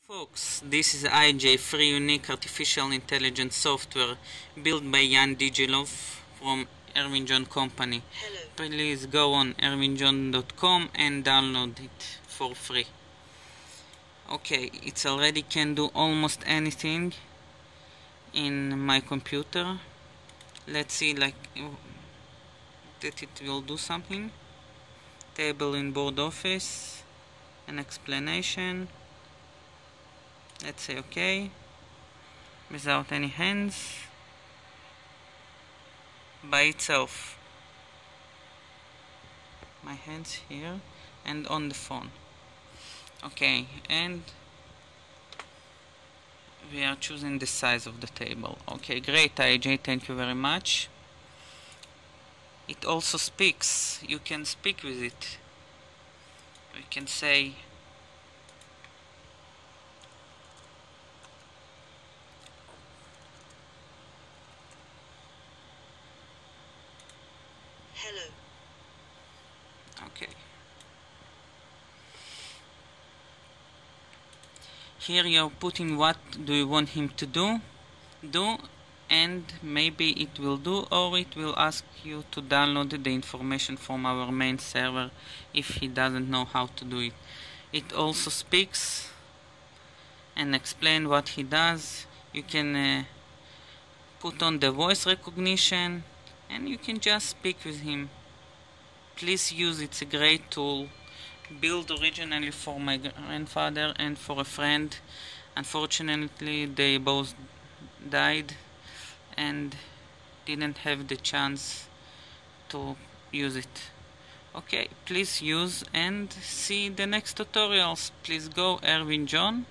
Folks, this is IJ, free unique artificial intelligence software built by Jan Digilov from Erwin John Company. Hello. Please go on erwinjohn.com and download it for free. Okay, it's already can do almost anything in my computer. Let's see that it will do something. Table in board office, an explanation. Let's say OK, without any hands, by itself. My hands here and on the phone. Okay, and we are choosing the size of the table. Okay, great IJ, thank you very much. It also speaks. You can speak with it. We can say hello. Okay. Here you're putting what do you want him to do, and maybe it will do, or it will ask you to download the information from our main server if he doesn't know how to do it. It also speaks and explain what he does. You can put on the voice recognition and you can just speak with him. Please use it, it's a great tool, built originally for my grandfather and for a friend. Unfortunately they both died and didn't have the chance to use it. Okay, please use and see the next tutorials. Please go erwinjohn.com.